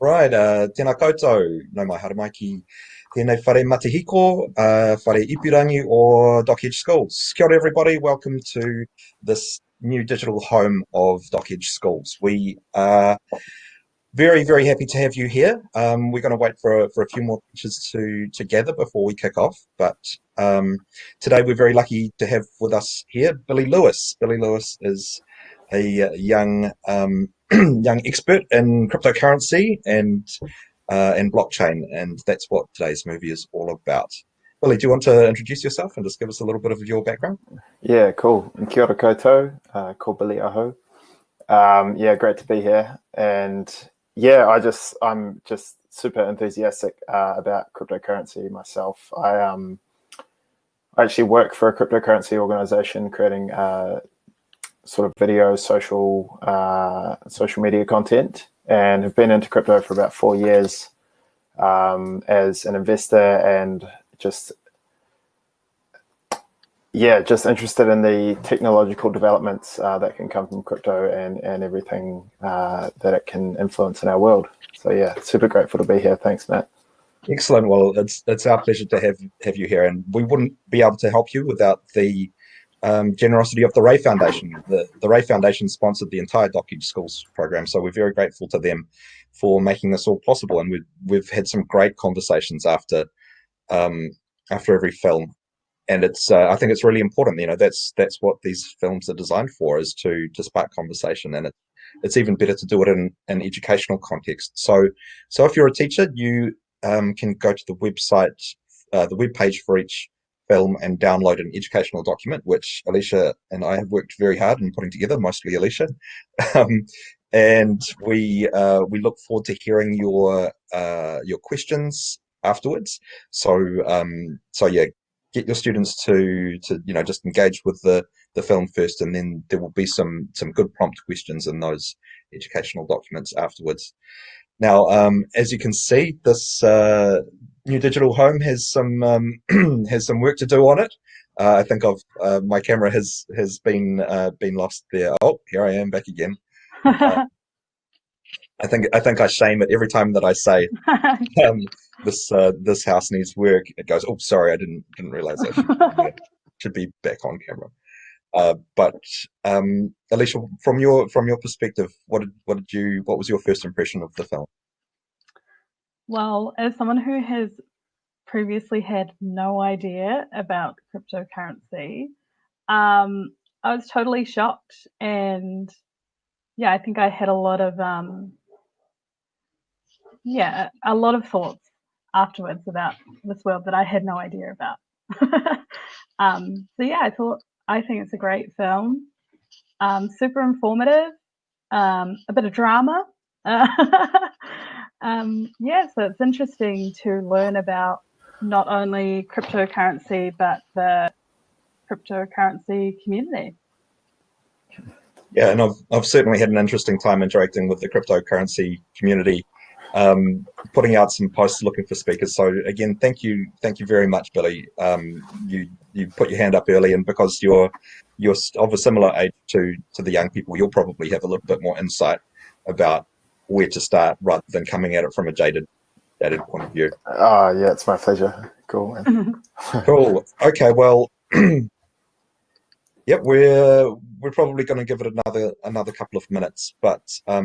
Right, tēnā koutou, no mai haramaiki, tēnei whare matahiko, whare ipurangi o Doc Edge Schools. Kia ora everybody, welcome to this new digital home of Doc Edge Schools. We are very, very happy to have you here. We're going to wait for a few more teachers to gather before we kick off, but today we're very lucky to have with us here Billy Lewis. Billy Lewis is a young young expert in cryptocurrency and blockchain, and that's what today's movie is all about. Billy, do you want to introduce yourself and just give us a little bit of your background? Yeah, cool. Kia ora koutou, ko Billy aho. Yeah, great to be here. And yeah, I'm just super enthusiastic about cryptocurrency myself. I actually work for a cryptocurrency organization creating sort of video, social media content, and have been into crypto for about 4 years as an investor, and just interested in the technological developments that can come from crypto and everything that it can influence in our world. So yeah, super grateful to be here. Thanks, Matt. Excellent. Well, it's our pleasure to have you here, and we wouldn't be able to help you without the generosity of the Ray Foundation. The Ray Foundation sponsored the entire Doc Edge Schools program, so we're very grateful to them for making this all possible. And we've had some great conversations after every film, and I think it's really important. You know, that's what these films are designed for, is to spark conversation, and it's even better to do it in an educational context. So if you're a teacher, you can go to the website, the web page for each film, and download an educational document, which Alicia and I have worked very hard in putting together, mostly Alicia. And we look forward to hearing your questions afterwards. So yeah, get your students to just engage with the film first, and then there will be some good prompt questions in those educational documents afterwards. Now, as you can see, this new digital home has some has some work to do on it. I think my camera has been lost there. Oh, here I am back again. I think I shame it every time that I say this house needs work. It goes, oh, sorry, I didn't realize I should be back on camera. But Alicia, from your perspective, what was your first impression of the film? Well, as someone who has previously had no idea about cryptocurrency, I was totally shocked, and yeah, I think I had a lot of thoughts afterwards about this world that I had no idea about. So yeah, I think it's a great film, super informative, a bit of drama. Yeah, so it's interesting to learn about not only cryptocurrency but the cryptocurrency community. Yeah, and I've certainly had an interesting time interacting with the cryptocurrency community, putting out some posts looking for speakers. So again, thank you very much, Billy. You put your hand up early, and because you're of a similar age to the young people, you'll probably have a little bit more insight about where to start rather than coming at it from a jaded point of view. Yeah, it's my pleasure. Cool, man. Cool. Okay, well, yep, we're probably going to give it another couple of minutes, but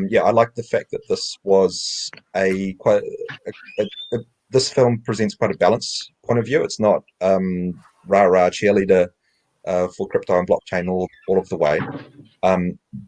yeah, I like the fact that this was this film presents quite a balanced point of view. It's not rah-rah cheerleader for crypto and blockchain all of the way.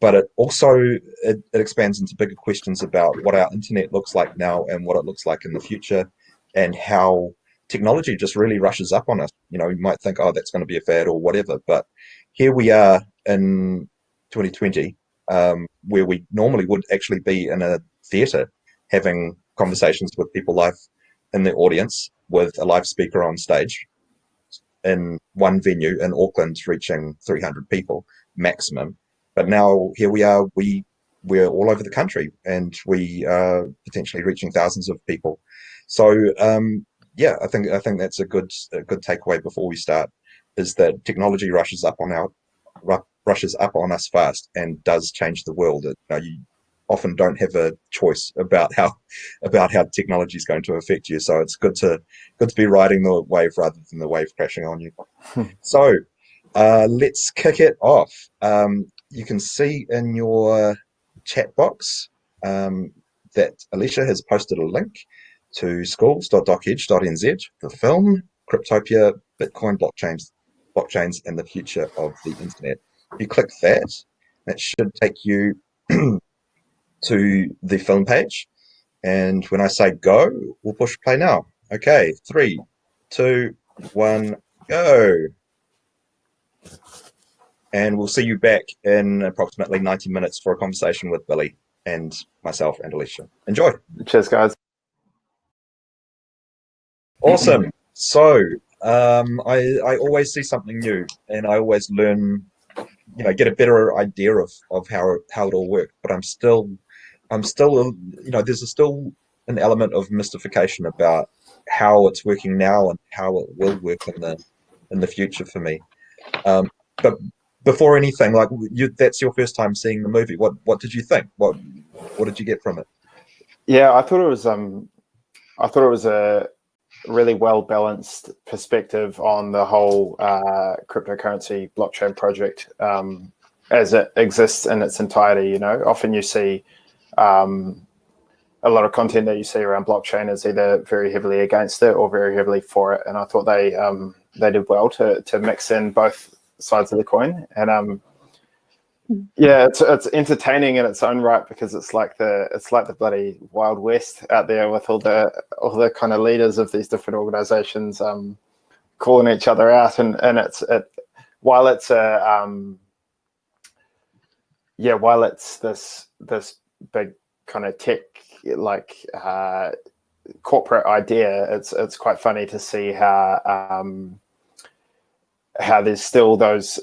But it also it expands into bigger questions about what our internet looks like now and what it looks like in the future, and how technology just really rushes up on us. You know, you might think, oh, that's going to be a fad or whatever, but here we are in 2020, where we normally would actually be in a theatre having conversations with people live in the audience with a live speaker on stage in one venue in Auckland, reaching 300 people maximum. But now here we are, we're all over the country, and we are potentially reaching thousands of people. So yeah, I think that's a good takeaway before we start, is that technology rushes up on us fast and does change the world. often don't have a choice about how technology is going to affect you. So it's good to be riding the wave rather than the wave crashing on you. So let's kick it off. You can see in your chat box that Alicia has posted a link to schools.docedge.nz, the film Cryptopia, Bitcoin blockchains and the future of the internet. If you click that should take you to the film page. And when I say go, we'll push play now. Okay, 3, 2, 1, go. And we'll see you back in approximately 90 minutes for a conversation with Billy and myself and Alicia. Enjoy. Cheers, guys. Awesome. So I always see something new, and I always learn, get a better idea of how it all works. But I'm still, there's still an element of mystification about how it's working now and how it will work in the future for me. But before anything, that's your first time seeing the movie. What did you think? What did you get from it? Yeah, I thought it was a really well balanced perspective on the whole cryptocurrency blockchain project as it exists in its entirety. Often you see a lot of content that you see around blockchain is either very heavily against it or very heavily for it, and I thought they did well to mix in both sides of the coin. And yeah, it's entertaining in its own right, because it's like the bloody Wild West out there with all the kind of leaders of these different organizations calling each other out, and while it's this big kind of tech corporate idea, it's quite funny to see how there's still those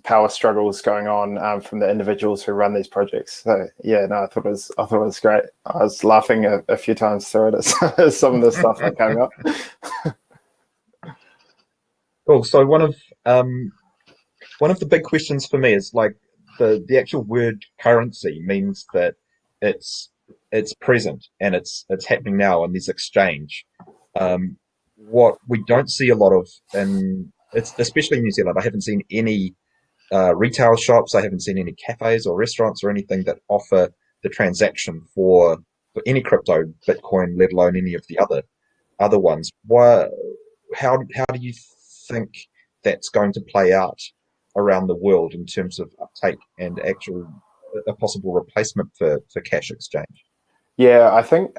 power struggles going on from the individuals who run these projects. So yeah, no, I thought it was great. I was laughing a few times through it at some of the stuff that came up. Cool. So one of the big questions for me is the actual word currency means that it's present and it's happening now, and there's exchange. What we don't see a lot of especially in New Zealand, I haven't seen any retail shops, I haven't seen any cafes or restaurants or anything that offer the transaction for any crypto, Bitcoin, let alone any of the other ones. How do you think that's going to play out around the world in terms of uptake and a possible replacement for cash exchange? Yeah, I think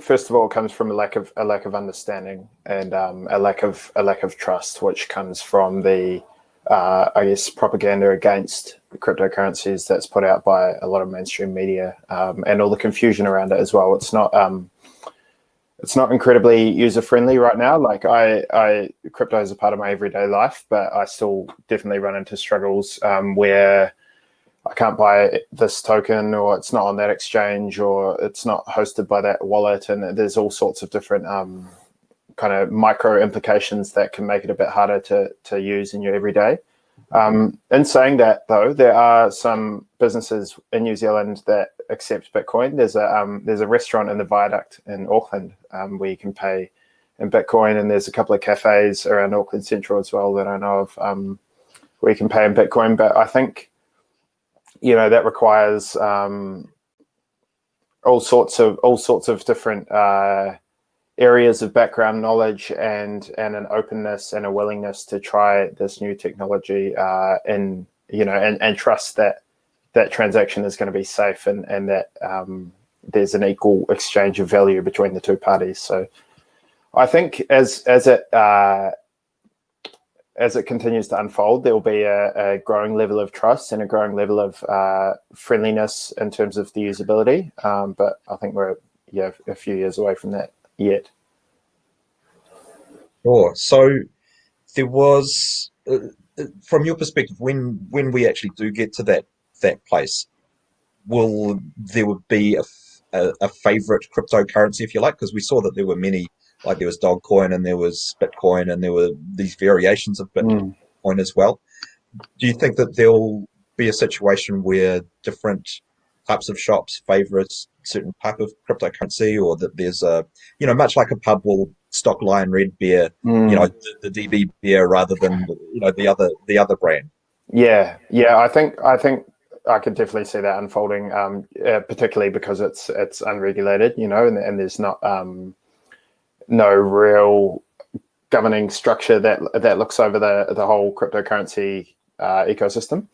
first of all it comes from a lack of understanding and a lack of trust, which comes from the I guess propaganda against cryptocurrencies that's put out by a lot of mainstream media, and all the confusion around it as well. It's not incredibly user friendly right now. Crypto is a part of my everyday life, but I still definitely run into struggles where I can't buy this token, or it's not on that exchange, or it's not hosted by that wallet. And there's all sorts of different kind of micro implications that can make it a bit harder to use in your everyday. In saying that, though, there are some businesses in New Zealand that accept Bitcoin. There's a restaurant in the Viaduct in Auckland where you can pay in Bitcoin, and there's a couple of cafes around Auckland Central as well that I know of where you can pay in Bitcoin. But I think that requires all sorts of different areas of background knowledge and an openness and a willingness to try this new technology and trust that transaction is going to be safe and that there's an equal exchange of value between the two parties. So I think as it continues to unfold, there will be a growing level of trust and a growing level of friendliness in terms of the usability. But I think we're a few years away from that yet. Sure. So there was, from your perspective, when we actually do get to that place, will there would be a favorite cryptocurrency, if you like? Because we saw that there were many. Like there was Dogecoin and there was Bitcoin and there were these variations of Bitcoin as well. Do you think that there'll be a situation where different types of shops favor a certain type of cryptocurrency, or that there's a, much like a pub will stock Lion Red beer, the DB beer rather than, the other brand. Yeah. I think I could definitely see that unfolding, particularly because it's unregulated, and there's not no real governing structure that looks over the whole cryptocurrency ecosystem.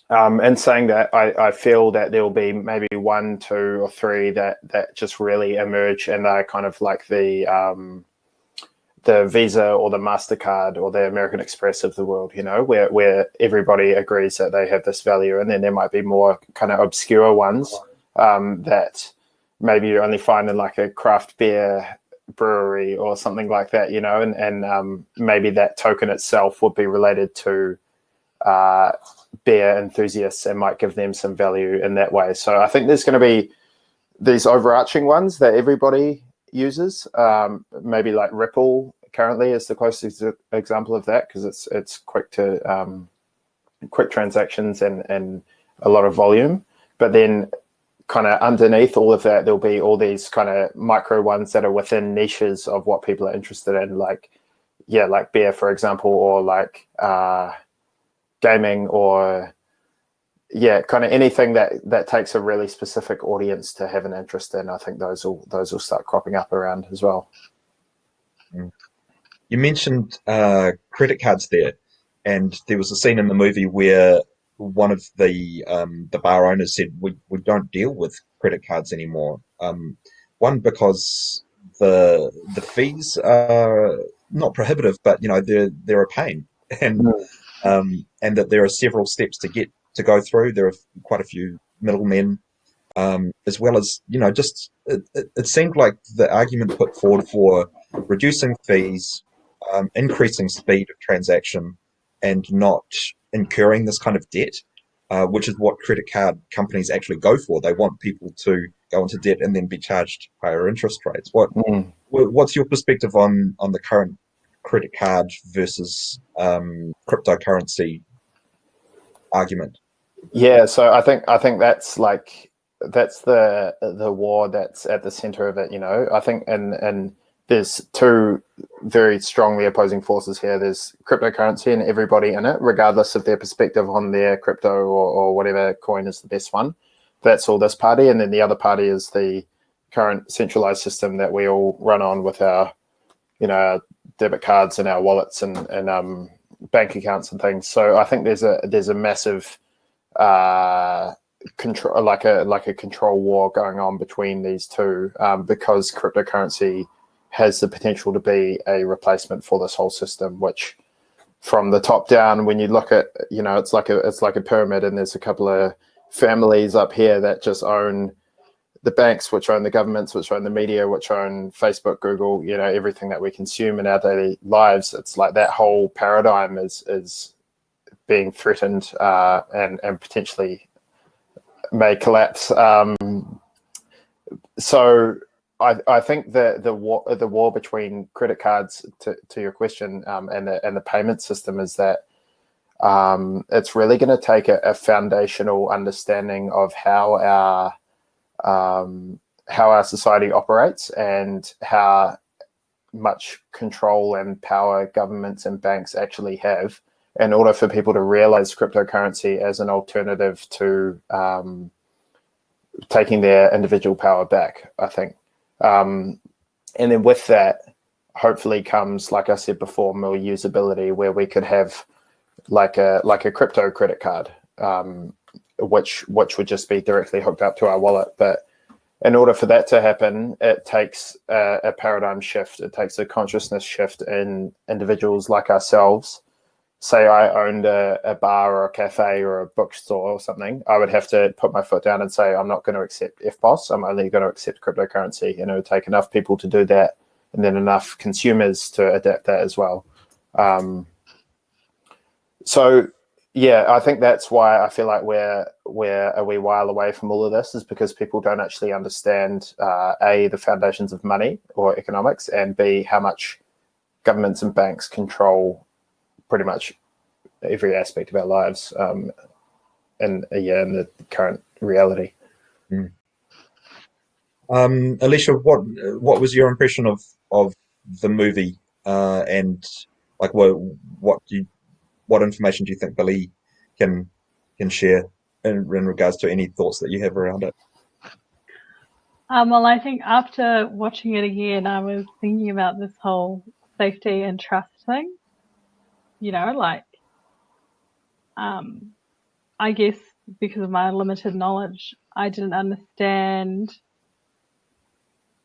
And saying that, I feel that there will be maybe 1, 2, or 3 that just really emerge, and they're kind of like the Visa or the MasterCard or the American Express of the world, where everybody agrees that they have this value. And then there might be more kind of obscure ones that maybe you only find in like a craft beer brewery or something like that, and maybe that token itself would be related to beer enthusiasts and might give them some value in that way. So I think there's going to be these overarching ones that everybody uses. Maybe like Ripple currently is the closest example of that, because it's quick transactions and a lot of volume. But then kind of underneath all of that, there'll be all these kind of micro ones that are within niches of what people are interested in, like beer, for example, or like gaming, or kind of anything that takes a really specific audience to have an interest in. I think those will start cropping up around as well. You mentioned credit cards there, and there was a scene in the movie where one of the bar owners said, "We don't deal with credit cards anymore." One, because the fees are not prohibitive, but they're a pain, and that there are several steps to go through. There are quite a few middlemen, as well as just it seemed like the argument put forward for reducing fees, increasing speed of transaction, and not incurring this kind of debt, which is what credit card companies actually go for. They want people to go into debt and then be charged higher interest rates. What's your perspective on the current credit card versus cryptocurrency argument? Yeah, so I think that's the war that's at the center of it. I think and there's 2 very strongly opposing forces here. There's cryptocurrency and everybody in it, regardless of their perspective on their crypto or whatever coin is the best one. That's all this party. And then the other party is the current centralized system that we all run on with our, our debit cards and our wallets and bank accounts and things. So I think there's a massive control, like a control war going on between these 2, because cryptocurrency has the potential to be a replacement for this whole system, which from the top down, when you look at, it's like a pyramid, and there's a couple of families up here that just own the banks, which own the governments, which own the media, which own Facebook, Google, everything that we consume in our daily lives. It's like that whole paradigm is being threatened, and potentially may collapse. So I think the war between credit cards, to your question, and the payment system, is that it's really going to take a foundational understanding of how our society operates and how much control and power governments and banks actually have, in order for people to realize cryptocurrency as an alternative to taking their individual power back, I think. And then with that, hopefully comes, like I said before, more usability, where we could have like a crypto credit card, which would just be directly hooked up to our wallet. But in order for that to happen, it takes a paradigm shift. It takes a consciousness shift in individuals like ourselves. Say I owned a bar or a cafe or a bookstore or something, I would have to put my foot down and say, I'm not going to accept FPOS. I'm only going to accept cryptocurrency. And it would take enough people to do that, and then enough consumers to adapt that as well. So yeah, I think that's why I feel like we're a wee while away from all of this, is because people don't actually understand, A, the foundations of money or economics, and B, how much governments and banks control pretty much every aspect of our lives. in the current reality. Alicia, what was your impression of the movie, and like what information do you think Billy can share in regards to any thoughts that you have around it? Well, I think after watching it again, I was thinking about this whole safety and trust thing. Like, I guess because of my limited knowledge, I didn't understand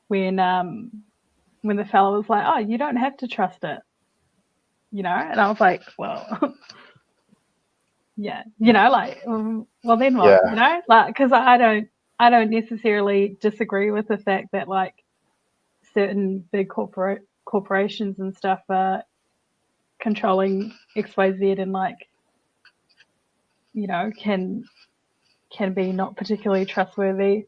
when the fellow was like, "Oh, you don't have to trust it," and I was like, "Well, yeah, like, well then what?" Like, because I don't necessarily disagree with the fact that like certain big corporations and stuff are controlling XYZ and like, can be not particularly trustworthy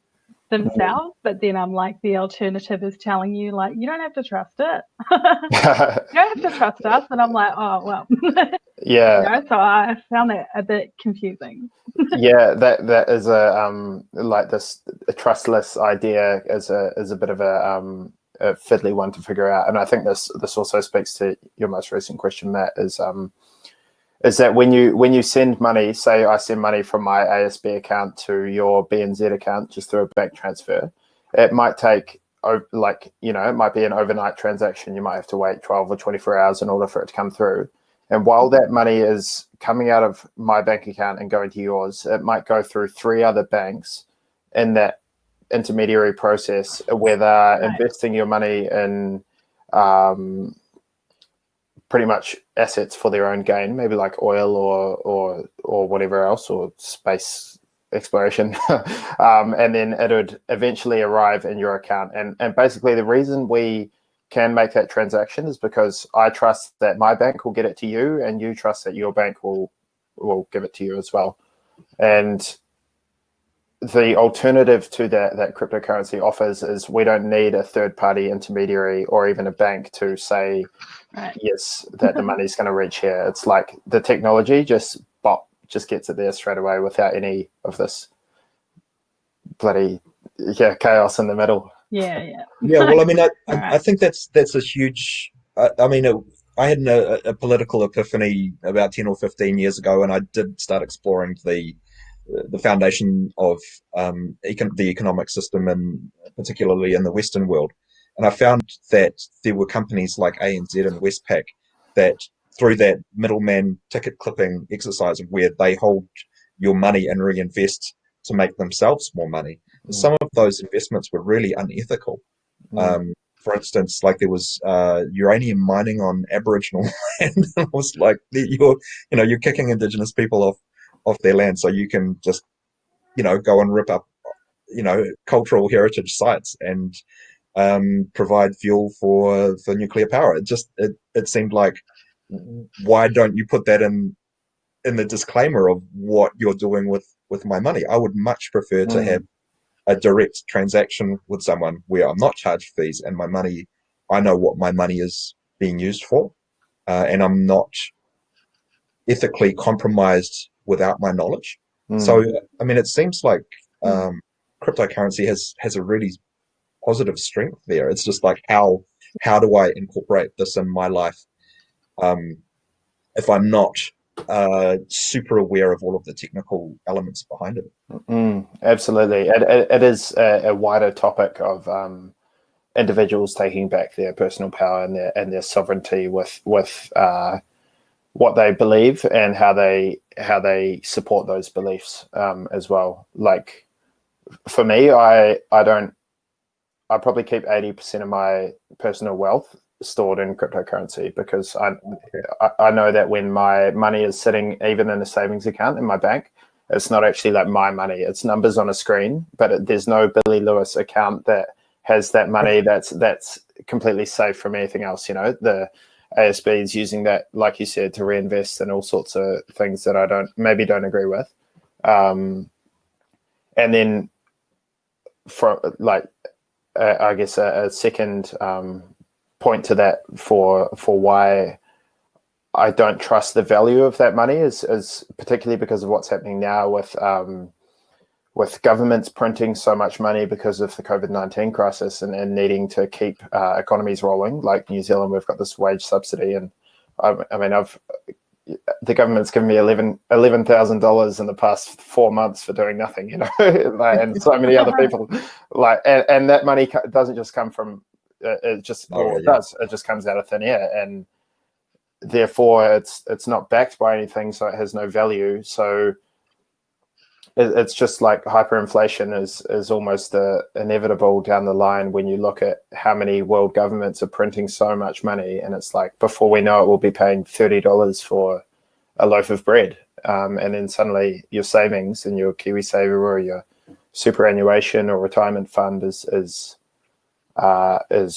themselves, but then I'm like, the alternative is telling you like, you don't have to trust it. You don't have to trust us. And I'm like, oh well. Yeah. So I found it a bit confusing. Yeah, that is like this a trustless idea is a bit of a fiddly one to figure out. And I think this also speaks to your most recent question, Matt, is that when you send money, say I send money from my ASB account to your BNZ account just through a bank transfer, it might take it might be an overnight transaction. You might have to wait 12 or 24 hours in order for it to come through. And while that money is coming out of my bank account and going to yours, it might go through 3 other banks in that intermediary process where they're investing your money in pretty much assets for their own gain, maybe like oil or whatever else, or space exploration. And then it would eventually arrive in your account. And basically the reason we can make that transaction is because I trust that my bank will get it to you, and you trust that your bank will give it to you as well. And the alternative to that cryptocurrency offers is we don't need a third-party intermediary or even a bank to say, yes, that the money's going to reach here. It's like the technology just gets it there straight away without any of this bloody chaos in the middle. Yeah. Well, I mean, I think that's a huge. I mean, I had a political epiphany about 10 or 15 years ago, and I did start exploring the foundation of the economic system, and particularly in the Western world. And I found that there were companies like ANZ and Westpac that, through that middleman ticket clipping exercise of where they hold your money and reinvest to make themselves more money, some of those investments were really unethical. For instance, like there was uranium mining on Aboriginal land. It was like you're kicking Indigenous people off their land so you can just go and rip up cultural heritage sites and provide fuel for nuclear power. It seemed like, why don't you put that in the disclaimer of what you're doing with my money? I would much prefer to have a direct transaction with someone where I'm not charged fees, and my money, I know what my money is being used for, and I'm not ethically compromised without my knowledge. So, I mean, it seems like cryptocurrency has a really positive strength there. It's just like, how do I incorporate this in my life if I'm not super aware of all of the technical elements behind it? Absolutely. It is a wider topic of individuals taking back their personal power and their sovereignty with what they believe and how they support those beliefs as well. Like for me, I probably keep 80% of my personal wealth stored in cryptocurrency, because I know that when my money is sitting even in a savings account in my bank, it's not actually like my money. It's numbers on a screen, but there's no Billy Lewis account that has that money that's completely safe from anything else. The ASB is using that, like you said, to reinvest in all sorts of things that I don't agree with. And then I guess a second point to that for why I don't trust the value of that money, is particularly because of what's happening now with governments printing so much money because of the COVID-19 crisis and needing to keep economies rolling. Like New Zealand, we've got this wage subsidy, and the government's given me $11,000 in the past 4 months for doing nothing, and so many other people, and that money doesn't just come from it just comes out of thin air, and therefore it's not backed by anything, so it has no value. So it's just like hyperinflation is almost inevitable down the line when you look at how many world governments are printing so much money, and it's like before we know it, we'll be paying $30 for a loaf of bread, and then suddenly your savings in your KiwiSaver or your superannuation or retirement fund is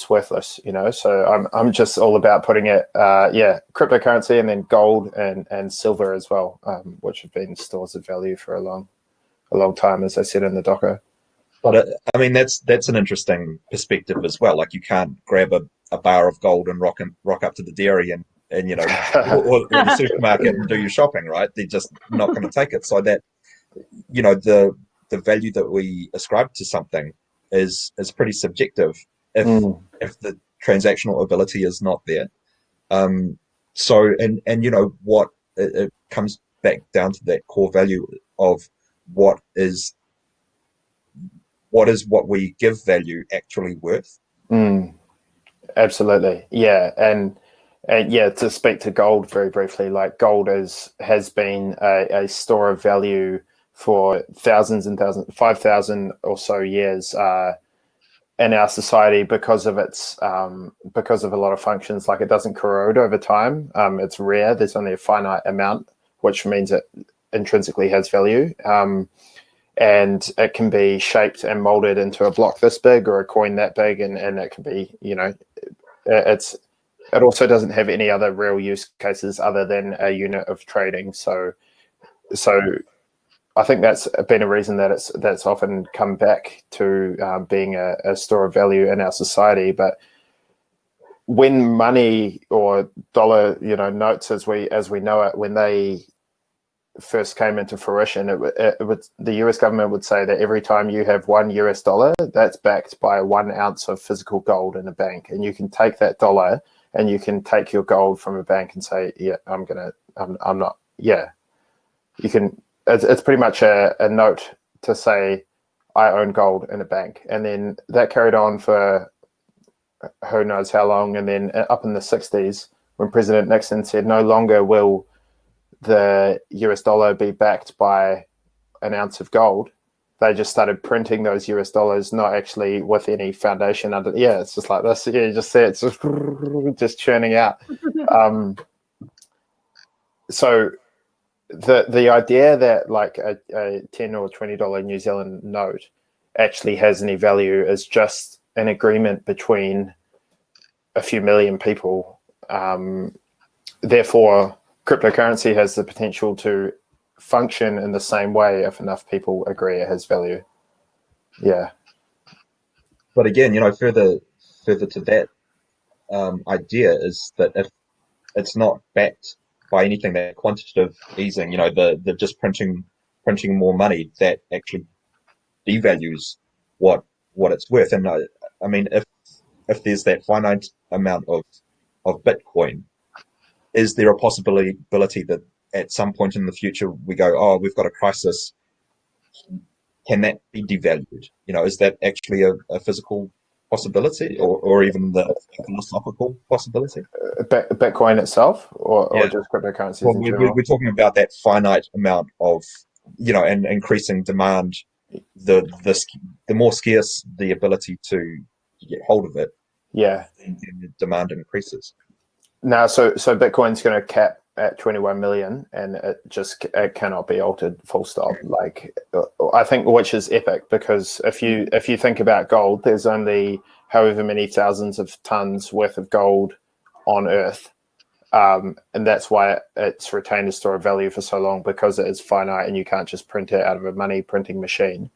worthless. So I'm just all about putting it, cryptocurrency, and then gold and silver as well, which have been stores of value for a long time, as I said in the doco. But that's an interesting perspective as well. Like, you can't grab a bar of gold and rock up to the dairy and or the supermarket and do your shopping, right? They're just not going to take it. So that, the value that we ascribe to something is pretty subjective if the transactional ability is not there. So what it comes back down to that core value of what is what we give value actually worth. Absolutely. Yeah. And yeah, to speak to gold very briefly, like gold has been a store of value for thousands and thousands, 5,000 or so years in our society because of because of a lot of functions. Like, it doesn't corrode over time. It's rare. There's only a finite amount, which means it intrinsically has value. And it can be shaped and molded into a block this big or a coin that big, and it can be, it also doesn't have any other real use cases other than a unit of trading. So I think that's been a reason that that's often come back to being a store of value in our society. But when money or dollar, notes as we know it, when they first came into fruition, the US government would say that every time you have $1, that's backed by 1 ounce of physical gold in a bank, and you can take that dollar and you can take your gold from a bank and say, yeah, I'm not. Yeah, you can. It's pretty much a note to say, I own gold in a bank. And then that carried on for who knows how long. And then up in the 60s, when President Nixon said, no longer will the US dollar be backed by an ounce of gold, they just started printing those US dollars, not actually with any foundation under. Yeah, it's just like this. Yeah, you just see it's just churning out. So the idea that like a $10 or $20 New Zealand note actually has any value is just an agreement between a few million people. Therefore, cryptocurrency has the potential to function in the same way if enough people agree it has value. Yeah. But again, further to that idea is that if it's not backed by anything, that quantitative easing, the just printing more money, that actually devalues what it's worth. And if there's that finite amount of Bitcoin, is there a possibility that at some point in the future we go, oh, we've got a crisis? Can that be devalued? Is that actually a physical possibility, or even the philosophical possibility? Bitcoin itself, or just cryptocurrencies in general? We're talking about that finite amount of, and increasing demand. The more scarce the ability to get hold of it, yeah, the demand increases. Now, so Bitcoin's going to cap at 21 million, and it cannot be altered, full stop. Like, I think, which is epic, because if you think about gold, there's only however many thousands of tons worth of gold on Earth, and that's why it's retained a store of value for so long, because it is finite and you can't just print it out of a money printing machine.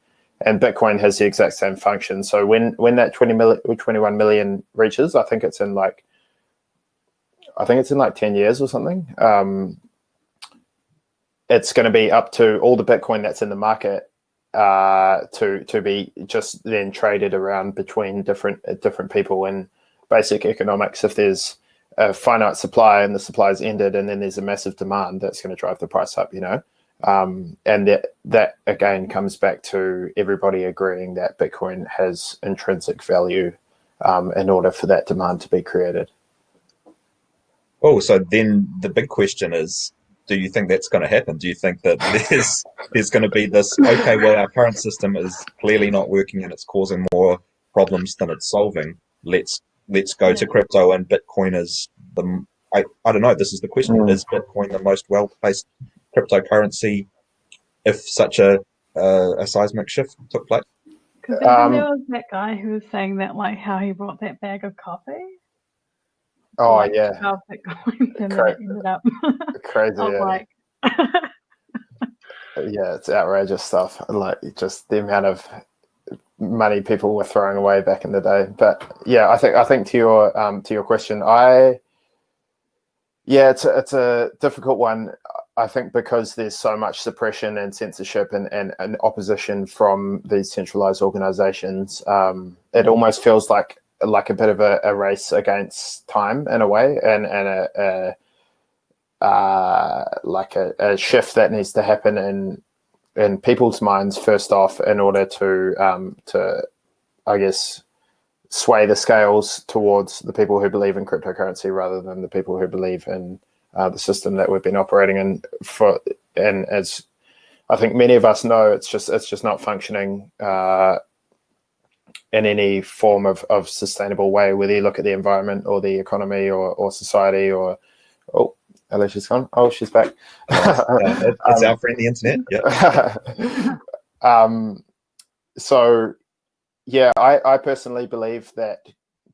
And Bitcoin has the exact same function. So when that 21 million reaches, I think it's in like I think it's in like 10 years or something. It's going to be up to all the Bitcoin that's in the market to be just then traded around between different people in basic economics. If there's a finite supply and the supply is ended, and then there's a massive demand, that's going to drive the price up, and that again comes back to everybody agreeing that Bitcoin has intrinsic value in order for that demand to be created. Oh, so then the big question is, do you think that's going to happen? Do you think that there's going to be this, okay, well, our current system is clearly not working and it's causing more problems than it's solving. Let's go to crypto, and Bitcoin is I don't know, this is the question. Is Bitcoin the most well-placed cryptocurrency if such a seismic shift took place? Because then there was that guy who was saying that, like, how he brought that bag of coffee. Oh, like, yeah. 12 Bitcoins, and then it ended up crazy. I was like, yeah, it's outrageous stuff. Like, just the amount of money people were throwing away back in the day. But yeah, I think to your question, it's a difficult one. I think because there's so much suppression and censorship and opposition from these centralized organizations, it almost feels like a bit of a race against time in a way, and a shift that needs to happen in people's minds first off, in order to I guess sway the scales towards the people who believe in cryptocurrency rather than the people who believe in the system that we've been operating in and as I think many of us know, it's just not functioning in any form of sustainable way, whether you look at the environment or the economy or society or Alicia's gone. Oh, she's back. It's our friend the internet. Yeah. So yeah, I personally believe that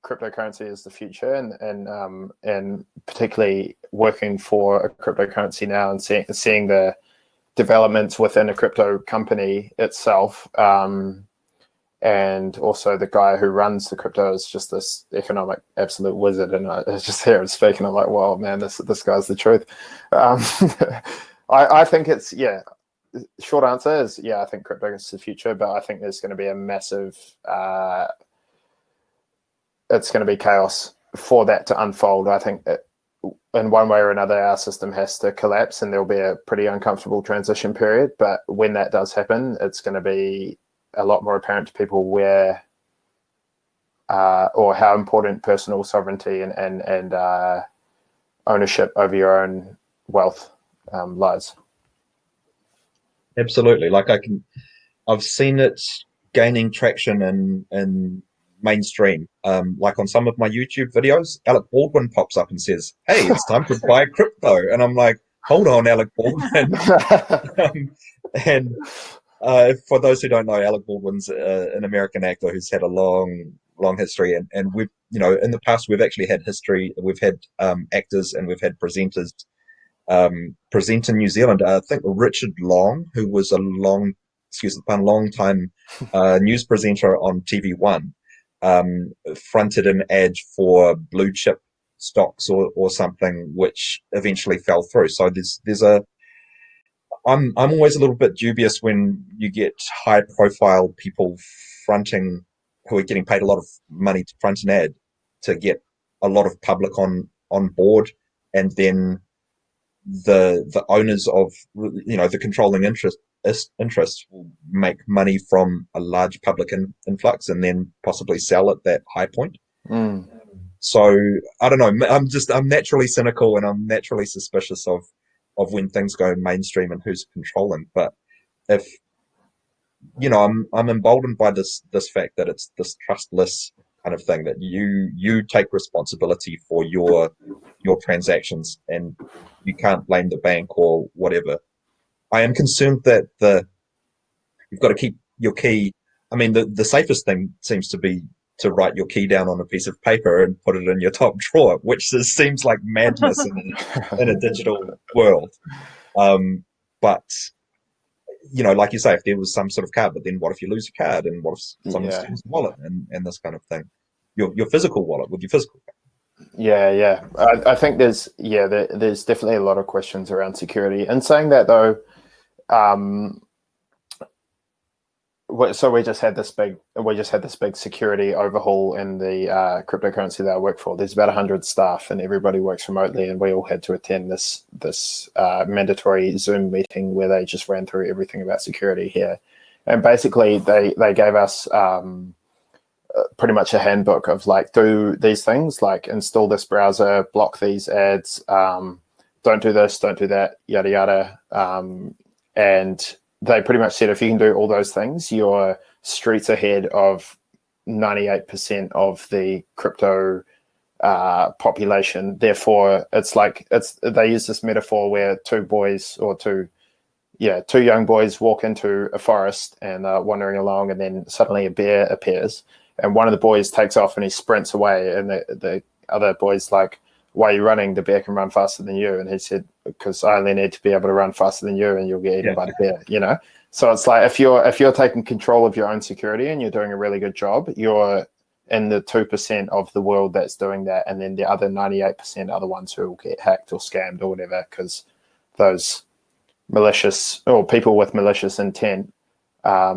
cryptocurrency is the future, and particularly working for a cryptocurrency now and seeing the developments within a crypto company itself. And also the guy who runs the crypto is just this economic absolute wizard. And I just hear him speak, and I'm like, wow, man, this guy's the truth. I think it's, short answer is, I think crypto is the future, but I think there's going to be a massive, it's going to be chaos for that to unfold. I think that in one way or another, our system has to collapse, and there'll be a pretty uncomfortable transition period. But when that does happen, it's going to be a lot more apparent to people where or how important personal sovereignty and ownership over your own wealth lies. Absolutely. Like I've seen it gaining traction in mainstream. Like on some of my YouTube videos, Alec Baldwin pops up and says, "Hey, it's time to buy crypto," and I'm like, "Hold on, Alec Baldwin." And for those who don't know, Alec Baldwin's an American actor who's had a long history, and we've, in the past we've actually had history. We've had actors and we've had presenters present in New Zealand. I think Richard Long, who was a long time news presenter on TV1, fronted an ad for blue chip stocks or something, which eventually fell through. So I'm always a little bit dubious when you get high profile people who are getting paid a lot of money to front an ad to get a lot of public on board, and then the owners of the controlling interests will make money from a large public influx and then possibly sell at that high point. So I don't know. I'm naturally cynical, and I'm naturally suspicious of when things go mainstream and who's controlling. But if I'm emboldened by this fact that it's this trustless kind of thing, that you take responsibility for your transactions and you can't blame the bank or whatever. I am concerned that you've got to keep your key. I mean, the safest thing seems to be to write your key down on a piece of paper and put it in your top drawer, which seems like madness in a digital world. But like you say, if there was some sort of card, but then what if you lose your card, and what if someone steals the wallet and this kind of thing? Your physical wallet with your physical card. Yeah. I think there's definitely a lot of questions around security. And saying that though, so we just had this big security overhaul in the cryptocurrency that I work for. There's about 100 staff, and everybody works remotely, and we all had to attend this mandatory Zoom meeting where they just ran through everything about security here. And basically, they gave us pretty much a handbook of like, do these things, like install this browser, block these ads, don't do this, don't do that, yada yada, and they pretty much said if you can do all those things, you're streets ahead of 98% of the crypto population. Therefore, they use this metaphor where two young boys walk into a forest and wandering along, and then suddenly a bear appears, and one of the boys takes off and he sprints away, and the other boy's like, "Why are you running? The bear can run faster than you." And he said, "Because I only need to be able to run faster than you, and you'll get eaten by the bear." You know. So it's like if you're taking control of your own security and you're doing a really good job, you're in the 2% of the world that's doing that, and then the other 98% are the ones who will get hacked or scammed or whatever, because those malicious or people with malicious intent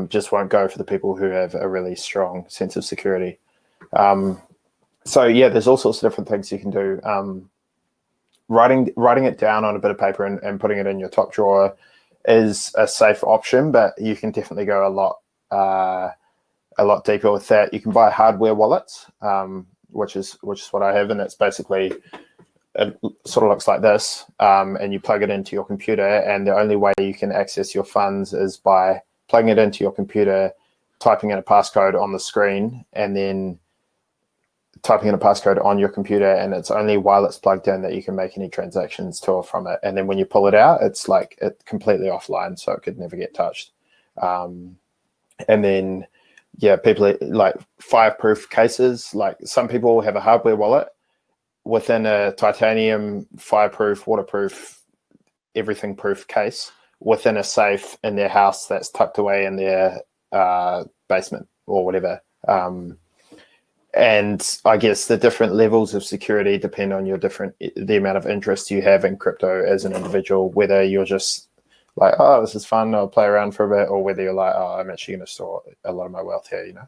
just won't go for the people who have a really strong sense of security. So yeah, there's all sorts of different things you can do. Writing it down on a bit of paper and putting it in your top drawer is a safe option, but you can definitely go a lot deeper with that. You can buy hardware wallets, which is what I have, and it's basically, it sort of looks like this, and you plug it into your computer, and the only way you can access your funds is by plugging it into your computer, typing in a passcode on the screen, and then typing in a passcode on your computer, and it's only while it's plugged in that you can make any transactions to or from it. And then when you pull it out, it's like it's completely offline, so it could never get touched. And then, yeah, people like fireproof cases. Like some people have a hardware wallet within a titanium, fireproof, waterproof, everything proof case within a safe in their house that's tucked away in their basement or whatever. And I guess the different levels of security depend on the amount of interest you have in crypto as an individual, whether you're just like, oh, this is fun, I'll play around for a bit, or whether you're like, oh, I'm actually going to store a lot of my wealth here, you know?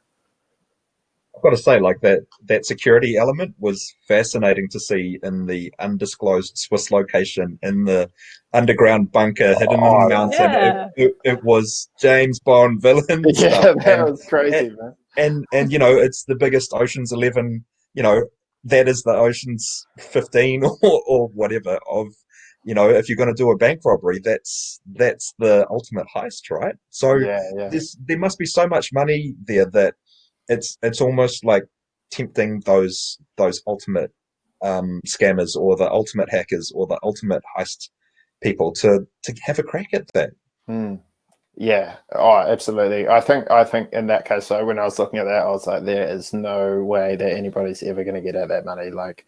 I've got to say, like that security element was fascinating to see in the undisclosed Swiss location in the underground bunker hidden in the mountain. Yeah. It was James Bond villain Yeah, stuff. that was crazy, man. And you know, it's the biggest Ocean's 11, you know, that is the Ocean's 15 or whatever of, you know, if you're going to do a bank robbery, that's the ultimate heist, right? So Yeah. there must be so much money there that it's almost like tempting those ultimate scammers or the ultimate hackers or the ultimate heist people to have a crack at that. Yeah. Oh, absolutely. I think in that case, so when I was looking at that, I was like, there is no way that anybody's ever going to get at that money. Like,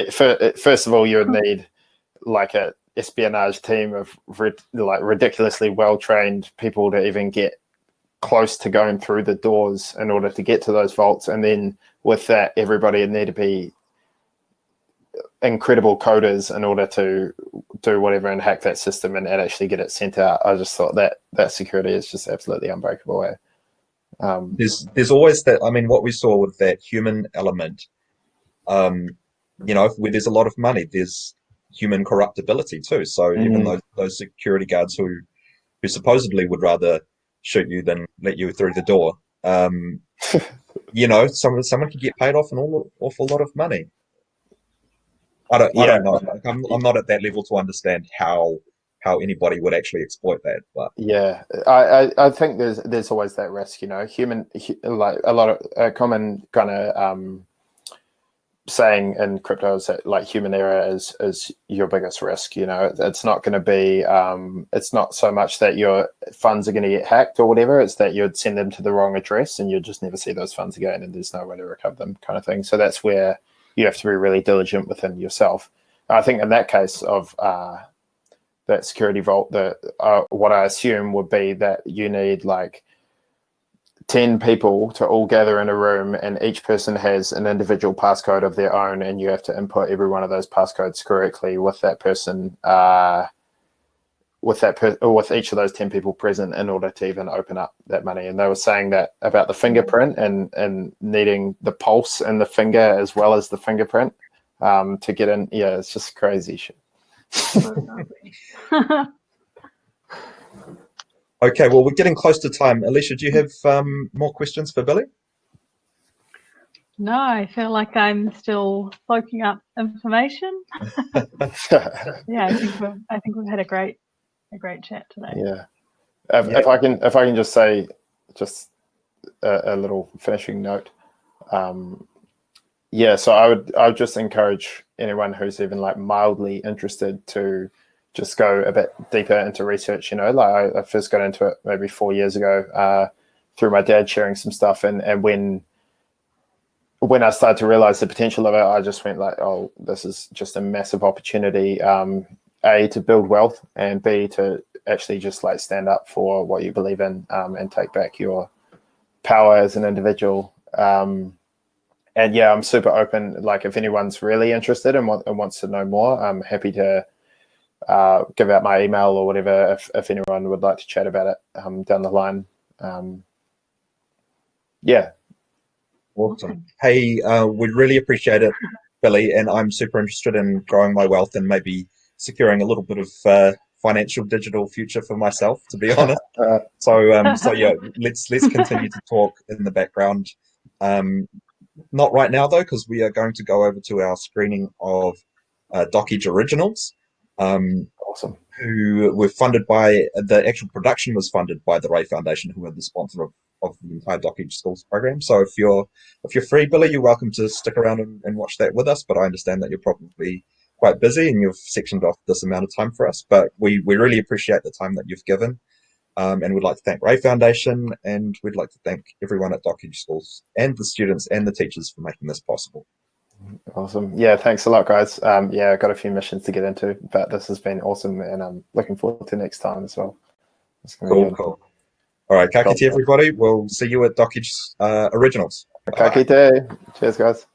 first of all, you would need like a espionage team of ridiculously well trained people to even get close to going through the doors in order to get to those vaults. And then with that, everybody would need to be incredible coders in order to do whatever and hack that system and actually get it sent out. I just thought that security is just absolutely unbreakable. There's always that. I mean, what we saw with that human element, you know, where there's a lot of money, there's human corruptibility too. So even those security guards who supposedly would rather shoot you than let you through the door, you know, someone could get paid off an awful lot of money. I don't know. Like, I'm not at that level to understand how anybody would actually exploit that. But yeah, I think there's always that risk, you know. Like a lot of a common kind of saying in crypto is that like human error is your biggest risk. You know, it's not going to be it's not so much that your funds are going to get hacked or whatever. It's that you'd send them to the wrong address and you'd just never see those funds again, and there's no way to recover them, kind of thing. So that's where you have to be really diligent within yourself. I think in that case of that security vault, what I assume would be that you need like 10 people to all gather in a room, and each person has an individual passcode of their own, and you have to input every one of those passcodes correctly with that person, with each of those 10 people present in order to even open up that money. And they were saying that about the fingerprint and needing the pulse in the finger as well as the fingerprint to get in. Yeah, it's just crazy shit. Okay, well, we're getting close to time. Alicia, do you have more questions for Billy? No, I feel like I'm still soaking up information. Yeah, I think we've had a great chat today. Yeah. If I can just say just a little finishing note. Yeah, so I would just encourage anyone who's even like mildly interested to just go a bit deeper into research. You know, like I first got into it maybe 4 years ago through my dad sharing some stuff, and when I started to realize the potential of it, I just went like, oh, this is just a massive opportunity. A, to build wealth, and B, to actually just like stand up for what you believe in and take back your power as an individual. And yeah, I'm super open. Like if anyone's really interested and wants to know more, I'm happy to give out my email or whatever if anyone would like to chat about it down the line. Yeah. Awesome. Hey, we'd really appreciate it, Billy, and I'm super interested in growing my wealth and maybe securing a little bit of financial digital future for myself, to be honest. So yeah, let's continue to talk in the background. Not right now though, because we are going to go over to our screening of Dockage Originals. Awesome. Who were funded by, the actual production was funded by the Ray Foundation, who are the sponsor of the entire Dockage Schools program. So if you're free, Billy, you're welcome to stick around and watch that with us. But I understand that you're probably quite busy and you've sectioned off this amount of time for us. But we really appreciate the time that you've given. And we'd like to thank Ray Foundation, and we'd like to thank everyone at Dockage Schools and the students and the teachers for making this possible. Awesome. Yeah, thanks a lot, guys. Yeah, I've got a few missions to get into, but this has been awesome, and I'm looking forward to next time as well. Cool. All right, ka kite, everybody. We'll see you at Dockage Originals. Ka kite. Cheers, guys.